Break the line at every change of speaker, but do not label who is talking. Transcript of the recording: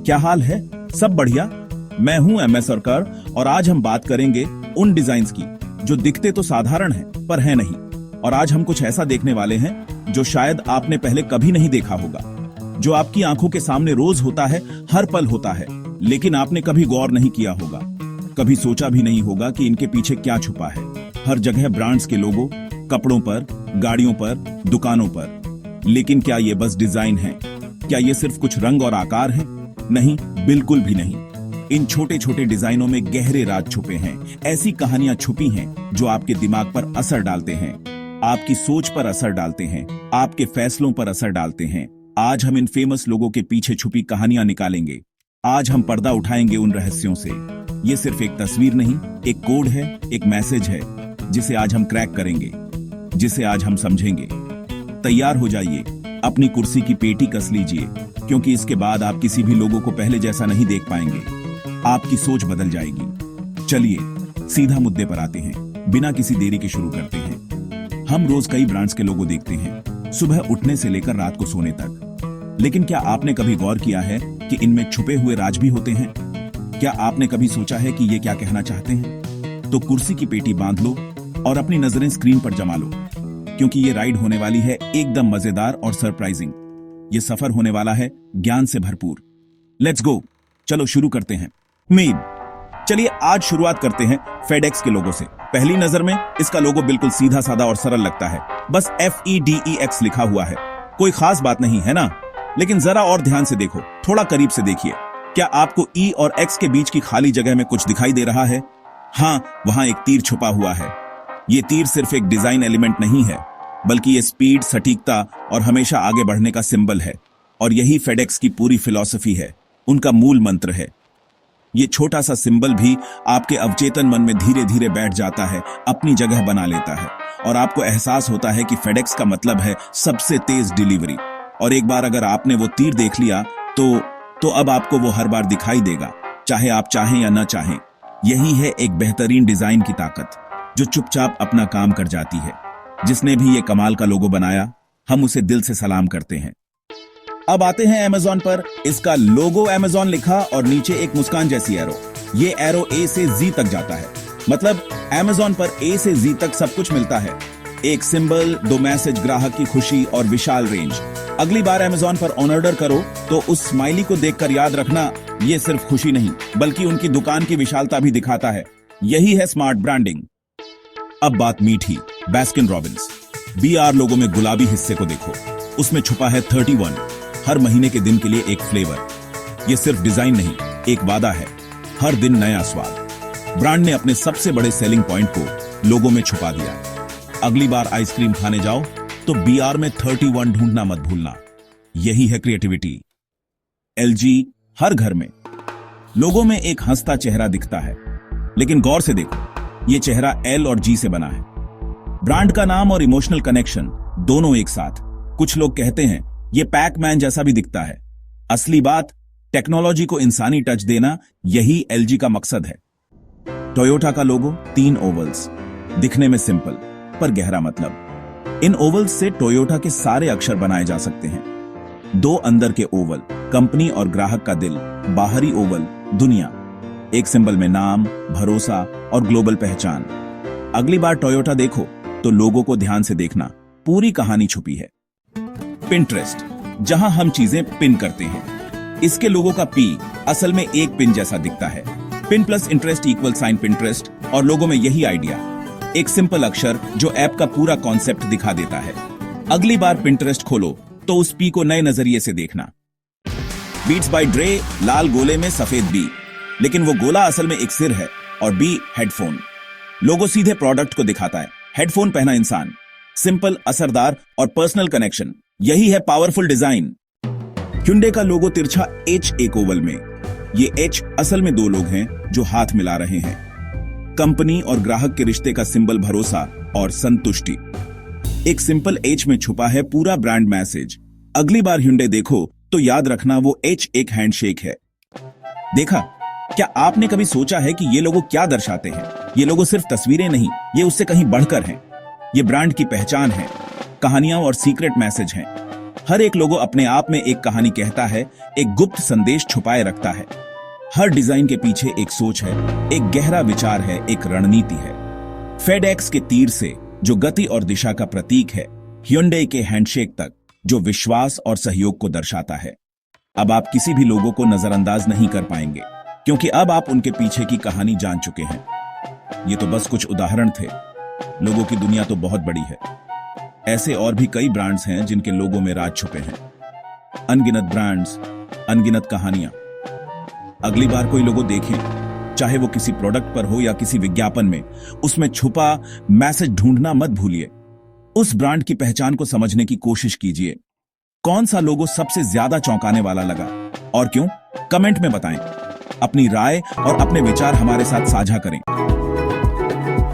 क्या हाल है? सब बढ़िया। मैं हूं MS सरकार और आज हम बात करेंगे उन डिजाइन्स की जो दिखते तो साधारण हैं पर है नहीं। और आज हम कुछ ऐसा देखने वाले हैं जो शायद आपने पहले कभी नहीं देखा होगा, जो आपकी आंखों के सामने रोज होता है, हर पल होता है, लेकिन आपने कभी गौर नहीं किया होगा, कभी सोचा भी नहीं होगा कि इनके पीछे क्या छुपा है। हर जगह ब्रांड्स के लोगो, कपड़ों पर, गाड़ियों पर, दुकानों पर। लेकिन क्या ये बस डिजाइन है? क्या ये सिर्फ कुछ रंग और आकार है? नहीं, बिल्कुल भी नहीं। इन छोटे छोटे डिजाइनों में गहरे राज छुपे हैं। ऐसी कहानियां छुपी हैं जो आपके दिमाग पर असर डालते हैं, आपकी सोच पर असर डालते हैं, आपके फैसलों पर असर डालते हैं। आज हम इन फेमस लोगों के पीछे छुपी कहानियां निकालेंगे। आज हम पर्दा उठाएंगे उन रहस्यों से। ये सिर्फ एक तस्वीर नहीं, एक कोड है, एक मैसेज है, जिसे आज हम क्रैक करेंगे, जिसे आज हम समझेंगे। तैयार हो जाइए, अपनी कुर्सी की पेटी कस लीजिए, क्योंकि इसके बाद आप किसी भी लोगों को पहले जैसा नहीं देख पाएंगे। आपकी सोच बदल जाएगी। चलिए सीधा मुद्दे पर आते हैं, बिना किसी देरी के शुरू करते हैं। हम रोज कई ब्रांड्स के लोगो देखते हैं, सुबह उठने से लेकर रात को सोने तक। लेकिन क्या आपने कभी गौर किया है कि इनमें छुपे हुए राज भी होते हैं? क्या आपने कभी सोचा है कि ये क्या कहना चाहते हैं? तो कुर्सी की पेटी बांध लो और अपनी नजरें स्क्रीन पर जमा लो, क्योंकि ये राइड होने वाली है एकदम मजेदार और सरप्राइजिंग। ये सफर होने वाला है ज्ञान से भरपूर। लेट्स गो, चलो शुरू करते हैं। चलिए आज शुरुआत करते हैं फेडेक्स के लोगो से। पहली नजर में इसका लोगो बिल्कुल सीधा साधा और सरल लगता है, बस FEDEX लिखा हुआ है। कोई खास बात नहीं है ना? लेकिन जरा और ध्यान से देखो, थोड़ा करीब से देखिए। क्या आपको E और X के बीच की खाली जगह में कुछ दिखाई दे रहा है? हाँ, वहां एक तीर छुपा हुआ है। ये तीर सिर्फ एक डिजाइन एलिमेंट नहीं है, बल्कि ये स्पीड, सटीकता और हमेशा आगे बढ़ने का सिंबल है। और यही फेडेक्स की पूरी फिलॉसफी है, उनका मूल मंत्र है। ये छोटा सा सिंबल भी आपके अवचेतन मन में धीरे धीरे बैठ जाता है, अपनी जगह बना लेता है, और आपको एहसास होता है कि फेडेक्स का मतलब है सबसे तेज डिलीवरी। और एक बार अगर आपने वो तीर देख लिया तो अब आपको वो हर बार दिखाई देगा, चाहे आप चाहें या ना चाहें। यही है एक बेहतरीन डिजाइन की ताकत, जो चुपचाप अपना काम कर जाती है। जिसने भी ये कमाल का लोगो बनाया, हम उसे दिल से सलाम करते हैं। अब आते हैं Amazon पर। इसका लोगो Amazon लिखा और नीचे एक मुस्कान जैसी एरो। ये एरो A से Z तक जाता है, मतलब Amazon पर A से Z तक सब कुछ मिलता है। एक सिंबल, 2 मैसेज, ग्राहक की खुशी और विशाल रेंज। अगली बार Amazon पर ऑर्डर करो तो उस स्माइली को देखकर याद रखना, ये सिर्फ खुशी नहीं, बल्कि उनकी दुकान की विशालता भी दिखाता है। यही है स्मार्ट ब्रांडिंग। अब बात मीठी, बास्किन रॉबिन्स। BR लोगो में गुलाबी हिस्से को देखो, उसमें छुपा है 31। हर महीने के दिन के लिए एक फ्लेवर। ये सिर्फ डिजाइन नहीं, एक वादा है, हर दिन नया स्वाद। ब्रांड ने अपने सबसे बड़े सेलिंग पॉइंट को लोगो में छुपा दिया। अगली बार आइसक्रीम खाने जाओ तो BR में 31 ढूंढना मत भूलना। यही है क्रिएटिविटी। LG हर घर में लोगों में एक हंसता चेहरा दिखता है, लेकिन गौर से देखो, ये चेहरा L और G से बना है। ब्रांड का नाम और इमोशनल कनेक्शन दोनों एक साथ। कुछ लोग कहते हैं ये पैक-मैन जैसा भी दिखता है। असली बात, टेक्नोलॉजी को इंसानी टच देना, यही LG का मकसद है। टोयोटा का लोगो 3 ओवल्स, दिखने में सिंपल पर गहरा मतलब। इन ओवल्स से टोयोटा के सारे अक्षर बनाए जा सकते हैं। 2 अंदर के ओवल, कंपनी और ग्राहक का दिल। बाहरी ओवल, दुनिया। एक सिंबल में नाम, भरोसा और ग्लोबल पहचान। अगली बार टोयोटा देखो तो लोगो को ध्यान से देखना, पूरी कहानी छुपी है। पिंटरेस्ट, जहां हम चीजें पिन करते हैं। इसके लोगो का P असल में एक पिन जैसा दिखता है। Pin plus interest equal sign Pinterest, और लोगो में यही आइडिया, एक सिंपल अक्षर जो ऐप का पूरा कॉन्सेप्ट दिखा देता है। अगली बार पिंटरेस्ट खोलो तो उस P को नए नजरिए से देखना। बीट्स बाय ड्रे, लाल गोले में सफेद B, लेकिन वो गोला असल में एक सिर है और B हेडफोन। लोगो सीधे प्रोडक्ट को दिखाता है, हेडफोन पहना इंसान। सिंपल, असरदार और पर्सनल कनेक्शन, यही है पावरफुल डिजाइन। Hyundai का लोगो तिरछा H एक ओवल में। ये H असल में 2 लोग हैं जो हाथ मिला रहे हैं। कंपनी और ग्राहक के रिश्ते का सिंबल भरोसा और संतुष्टि। एक सिंपल H में छुपा है पूरा ब्रांड मैसेज। अगली बार Hyundai देखो तो याद रखना वो H एक हैंडशेक है। देखा, क्या आपने कभी सोचा है कि ये लोगो क्या दर्शाते हैं? ये लोगो सिर्फ तस्वीरें नहीं, ये उससे कहीं बढ़कर हैं। ये ब्रांड की पहचान है, कहानियां और सीक्रेट मैसेज हैं। हर एक लोगो अपने आप में एक कहानी कहता है, एक गुप्त संदेश छुपाए रखता है। हर डिजाइन के पीछे एक सोच है, एक गहरा विचार है, एक रणनीति है। फेडएक्स के तीर से जो गति और दिशा का प्रतीक है, Hyundai के हैंडशेक तक जो विश्वास और सहयोग को दर्शाता है। अब आप किसी भी लोगों को नजरअंदाज नहीं कर पाएंगे, क्योंकि अब आप उनके पीछे की कहानी जान चुके हैं। ये तो बस कुछ उदाहरण थे। लोगों की दुनिया तो बहुत बड़ी है। ऐसे और भी कई ब्रांड्स हैं जिनके लोगों में राज छुपे हैं। अनगिनत ब्रांड्स, अनगिनत कहानियां। अगली बार कोई लोगो देखें, चाहे वो किसी प्रोडक्ट पर हो या किसी विज्ञापन में, उसमें छुपा मैसेज ढूंढना मत भूलिए। उस ब्रांड की पहचान को समझने की कोशिश कीजिए। कौन सा लोगो सबसे ज्यादा चौंकाने वाला लगा और क्यों? कमेंट में बताएं। अपनी राय और अपने विचार हमारे साथ साझा करें।